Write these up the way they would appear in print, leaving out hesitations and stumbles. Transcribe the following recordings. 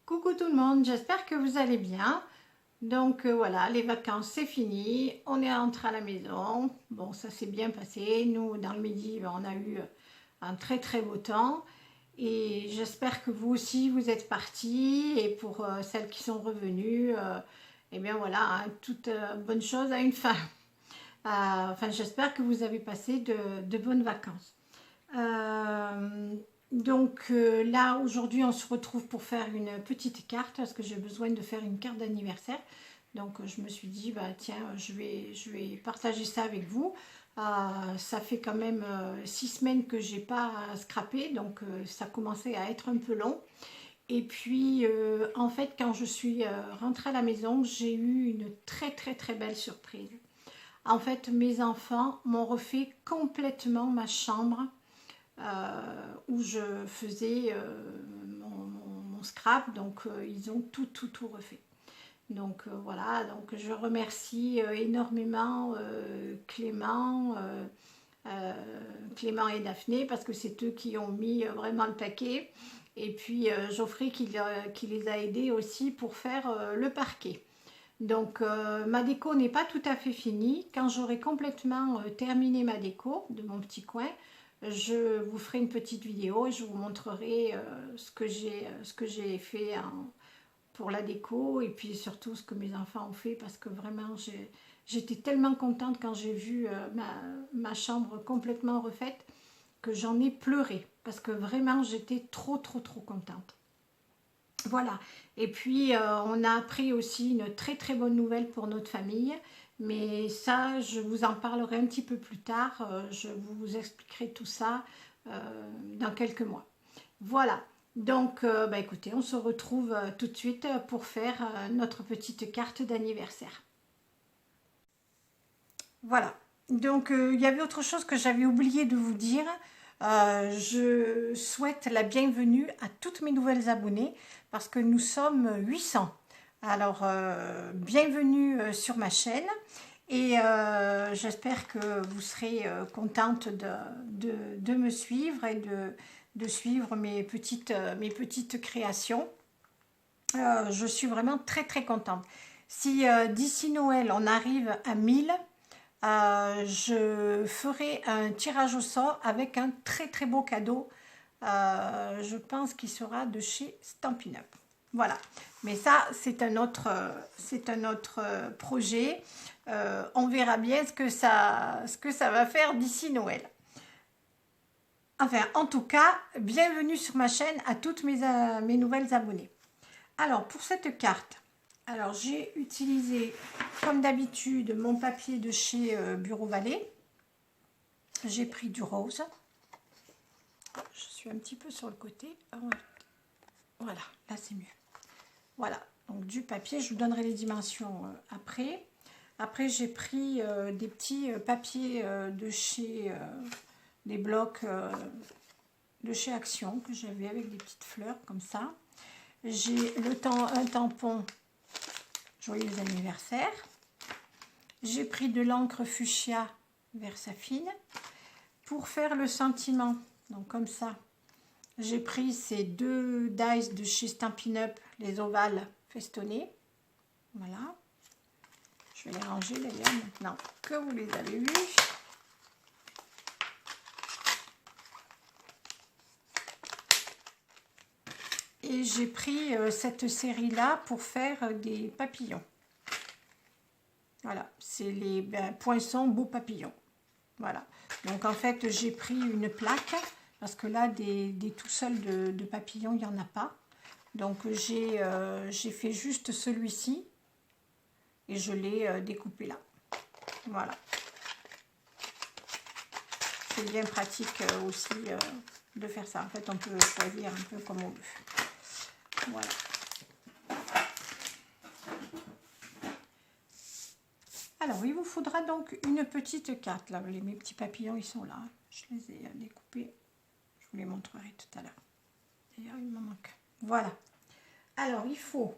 Coucou tout le monde, j'espère que vous allez bien. Donc voilà, les vacances c'est fini, on est rentré à la maison. Bon, ça s'est bien passé. Nous, dans le midi, on a eu un très beau temps. Et j'espère que vous aussi, vous êtes partis. Et pour celles qui sont revenues, eh bien voilà, hein, toute bonne chose a une fin. Enfin, j'espère que vous avez passé de bonnes vacances. Euh, là, aujourd'hui, on se retrouve pour faire une petite carte parce que j'ai besoin de faire une carte d'anniversaire. Donc, je me suis dit, bah, tiens, je vais partager ça avec vous. Ça fait quand même 6 semaines que j'ai pas scrappé, donc ça commençait à être un peu long. Et puis, en fait, quand je suis rentrée à la maison, j'ai eu une très belle surprise. En fait, mes enfants m'ont refait complètement ma chambre où je faisais mon scrap, donc ils ont tout refait. Donc voilà, donc je remercie énormément Clément et Daphné parce que c'est eux qui ont mis vraiment le paquet. Et puis Geoffrey qui les a aidés aussi pour faire le parquet. Donc ma déco n'est pas tout à fait finie. Quand j'aurai complètement terminé ma déco de mon petit coin, je vous ferai une petite vidéo et je vous montrerai ce que j'ai fait pour la déco et puis surtout ce que mes enfants ont fait parce que vraiment j'étais tellement contente quand j'ai vu ma chambre complètement refaite que j'en ai pleuré parce que vraiment j'étais trop contente. Voilà, et puis on a appris aussi une très bonne nouvelle pour notre famille, mais ça je vous en parlerai un petit peu plus tard, je vous expliquerai tout ça dans quelques mois. Voilà, donc bah, écoutez, on se retrouve tout de suite pour faire notre petite carte d'anniversaire. Voilà, donc il y avait autre chose que j'avais oublié de vous dire. Je souhaite la bienvenue à toutes mes nouvelles abonnées parce que nous sommes 800. Alors, bienvenue sur ma chaîne et j'espère que vous serez contente de me suivre et de suivre mes petites créations. Je suis vraiment très contente. Si d'ici Noël on arrive à 1000, je ferai un tirage au sort avec un très beau cadeau. Je pense qu'il sera de chez Stampin' Up. Voilà, mais ça c'est un autre projet. On verra bien ce que ça va faire d'ici Noël. Enfin, en tout cas, bienvenue sur ma chaîne à toutes mes nouvelles abonnées. Alors, pour cette carte, alors j'ai utilisé, comme d'habitude, mon papier de chez Bureau Vallée. J'ai pris du rose. Je suis un petit peu sur le côté. Voilà, là c'est mieux. Voilà, donc du papier, je vous donnerai les dimensions après. Après, j'ai pris des petits papiers de chez des blocs de chez Action que j'avais avec des petites fleurs comme ça. J'ai un tampon joyeux anniversaire. J'ai pris de l'encre fuchsia Versafine pour faire le sentiment. Donc comme ça, j'ai pris ces deux dies de chez Stampin' Up, les ovales festonnés. Voilà. Je vais les ranger d'ailleurs maintenant que vous les avez vus. Et j'ai pris cette série-là pour faire des papillons. Voilà, c'est les poinçons beaux papillons. Voilà, donc en fait j'ai pris une plaque parce que là des tout seuls de papillons il n'y en a pas. Donc j'ai fait juste celui-ci et je l'ai découpé là. Voilà. C'est bien pratique aussi de faire ça. En fait on peut choisir un peu comme on veut. Voilà. Alors, il vous faudra donc une petite carte. Là, mes petits papillons, ils sont là. Je les ai découpés. Je vous les montrerai tout à l'heure. D'ailleurs, il m'en manque. Voilà. Alors, il faut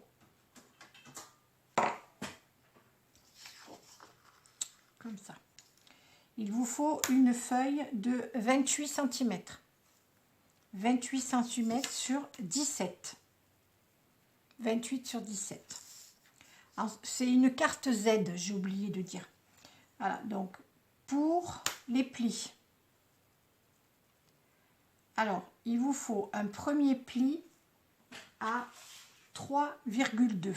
comme ça. Il vous faut une feuille de 28 cm. 28 cm sur 17. 28 sur 17. C'est une carte Z, j'ai oublié de dire. Voilà, donc pour les plis. Alors, il vous faut un premier pli à 3,2.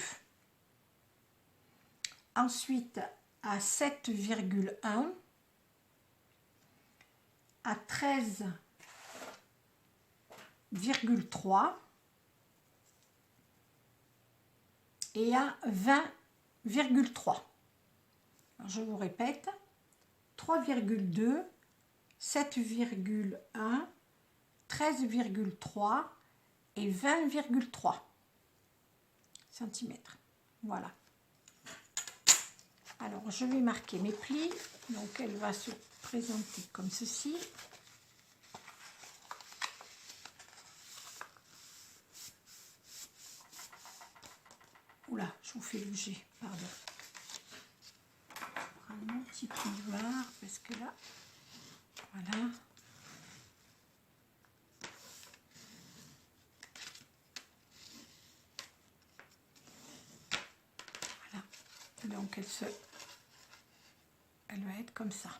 Ensuite, à 7,1. À 13,3. Et à 20,3. Je vous répète, 3,2, 7,1, 13,3 et 20,3 cm. Voilà. Alors, je vais marquer mes plis. Donc, elle va se présenter comme ceci. Oula, je vous fais bouger, pardon. Je vais prendre mon petit plioir parce que là, voilà. Voilà. Donc elle va être comme ça.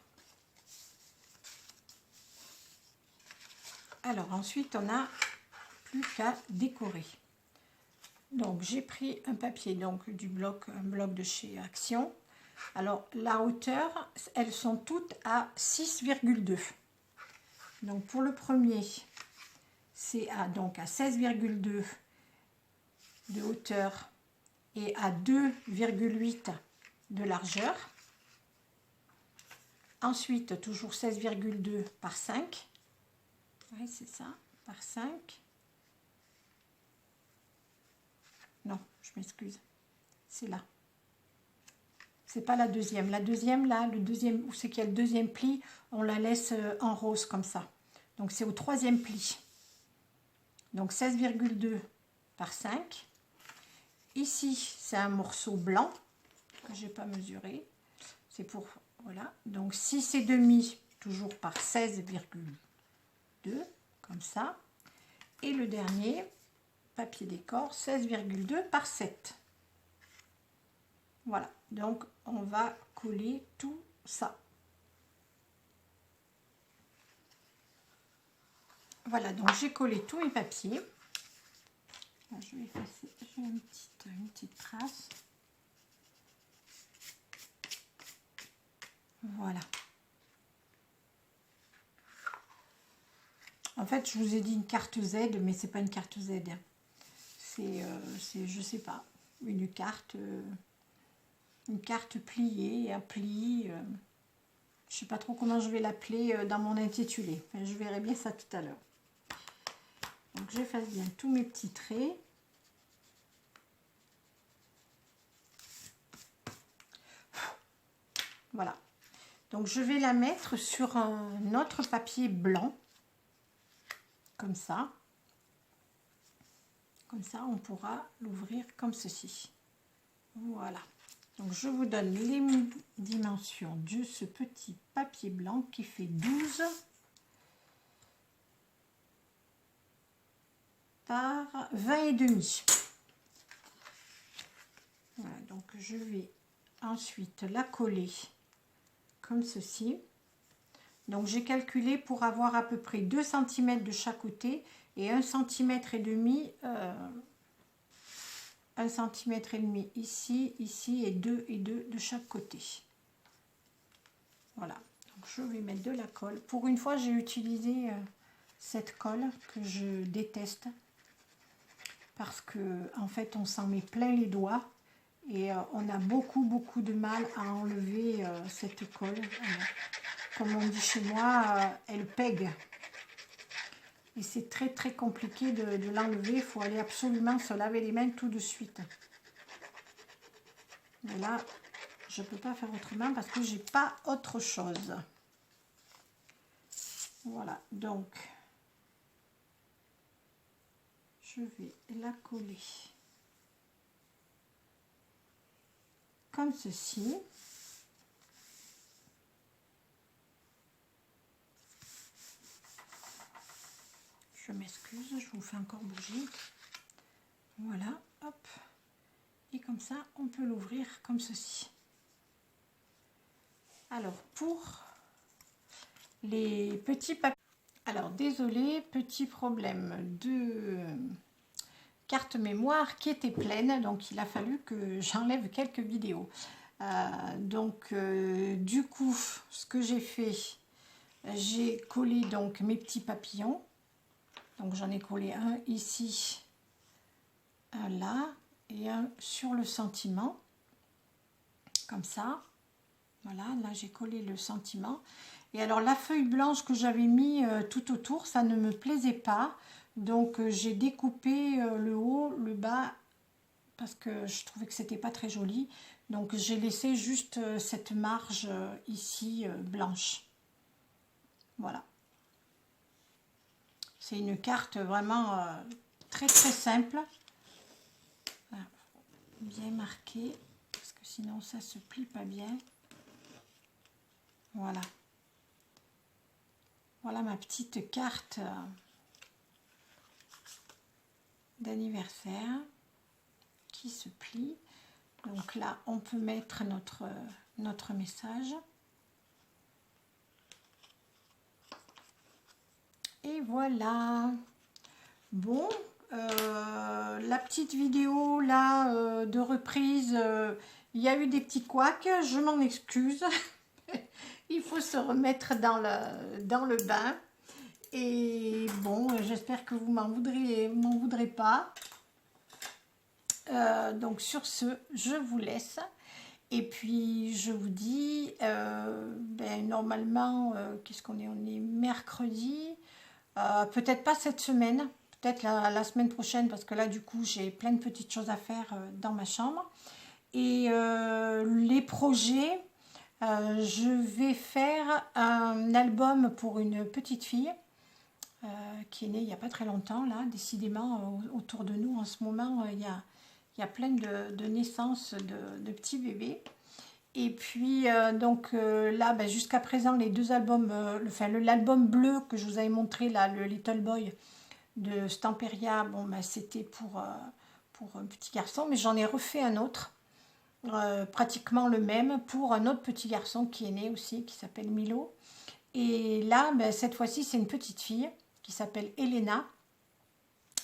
Alors ensuite, on n'a plus qu'à décorer. Donc j'ai pris un papier, donc un bloc de chez Action. Alors la hauteur, elles sont toutes à 6,2. Donc pour le premier, c'est à 16,2 de hauteur et à 2,8 de largeur. Ensuite, toujours 16,2 par 5. Oui, c'est ça, par 5. Non, je m'excuse. C'est là. C'est pas la deuxième. La deuxième, là, le deuxième, où c'est qu'il y a le deuxième pli, on la laisse en rose comme ça. Donc c'est au troisième pli. Donc 16,2 par 5. Ici, c'est un morceau blanc que j'ai pas mesuré. C'est pour, voilà. Donc 6,5, toujours par 16,2, comme ça. Et le dernier, papier décor, 16,2 par 7. Voilà, donc on va coller tout ça. Voilà, donc j'ai collé tous mes papiers. Là, je vais effacer, j'ai une petite trace. Voilà. En fait, je vous ai dit une carte Z, mais c'est pas une carte Z. C'est, je sais pas, une carte pliée, à pli. Je sais pas trop comment je vais l'appeler dans mon intitulé. Enfin, je verrai bien ça tout à l'heure. Donc, j'efface bien tous mes petits traits. Voilà. Donc, je vais la mettre sur un autre papier blanc. Comme ça. Comme ça, on pourra l'ouvrir comme ceci. Voilà. Donc, je vous donne les dimensions de ce petit papier blanc qui fait 12 par 20,5. Voilà, donc je vais ensuite la coller comme ceci. Donc, j'ai calculé pour avoir à peu près 2 cm de chaque côté et 1,5 cm, 1,5 cm ici, ici et 2 de chaque côté. Voilà, donc je vais mettre de la colle. Pour une fois, j'ai utilisé cette colle que je déteste parce que en fait, on s'en met plein les doigts et on a beaucoup de mal à enlever cette colle. Comme on dit chez moi, elle pègue. Et c'est très compliqué de l'enlever. Il faut aller absolument se laver les mains tout de suite. Mais là, je ne peux pas faire autrement parce que j'ai pas autre chose. Voilà, donc je vais la coller comme ceci. Je m'excuse, je vous fais encore bouger. Voilà, hop. Et comme ça, on peut l'ouvrir comme ceci. Alors, pour les petits papiers... Alors, désolé, petit problème de carte mémoire qui était pleine, donc il a fallu que j'enlève quelques vidéos. Du coup, ce que j'ai fait, j'ai collé donc mes petits papillons. Donc j'en ai collé un ici, un là et un sur le sentiment, comme ça. Voilà, là j'ai collé le sentiment. Et alors la feuille blanche que j'avais mis tout autour, ça ne me plaisait pas. Donc j'ai découpé le haut, le bas, parce que je trouvais que c'était pas très joli. Donc j'ai laissé juste cette marge ici blanche. Voilà. C'est une carte vraiment très très simple. Voilà. Bien marquée, parce que sinon ça se plie pas bien. Voilà. Voilà ma petite carte d'anniversaire qui se plie. Donc là, on peut mettre notre message. Et voilà. Bon, la petite vidéo là de reprise, il y a eu des petits couacs, je m'en excuse. Il faut se remettre dans le bain. Et bon, j'espère que vous m'en voudrez pas. Donc sur ce, je vous laisse. Et puis je vous dis, normalement, qu'est-ce qu'on est? On est mercredi. Peut-être pas cette semaine, peut-être la semaine prochaine, parce que là du coup j'ai plein de petites choses à faire dans ma chambre. Et les projets, je vais faire un album pour une petite fille qui est née il n'y a pas très longtemps. Là, décidément, autour de nous en ce moment, il y a plein de naissances de petits bébés. Et puis là, jusqu'à présent, les deux albums, l'album bleu que je vous avais montré, là, le Little Boy de Stamperia, bon, c'était pour un petit garçon, mais j'en ai refait un autre, pratiquement le même, pour un autre petit garçon qui est né aussi, qui s'appelle Milo. Et là, cette fois-ci, c'est une petite fille qui s'appelle Elena.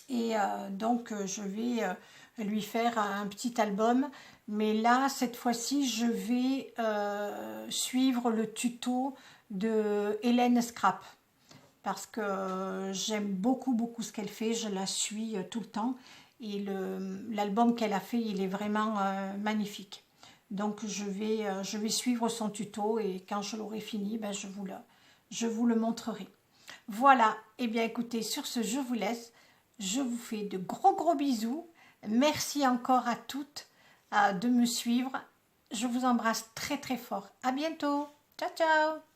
Et je vais lui faire un petit album. Mais là, cette fois-ci, je vais suivre le tuto de Hélène Scrap. Parce que j'aime beaucoup, beaucoup ce qu'elle fait. Je la suis tout le temps. Et l'album qu'elle a fait, il est vraiment magnifique. Donc, je vais suivre son tuto. Et quand je l'aurai fini, je vous le montrerai. Voilà. Et bien, écoutez, sur ce, je vous laisse. Je vous fais de gros, gros bisous. Merci encore à toutes de me suivre. Je vous embrasse très très fort. À bientôt. Ciao, ciao.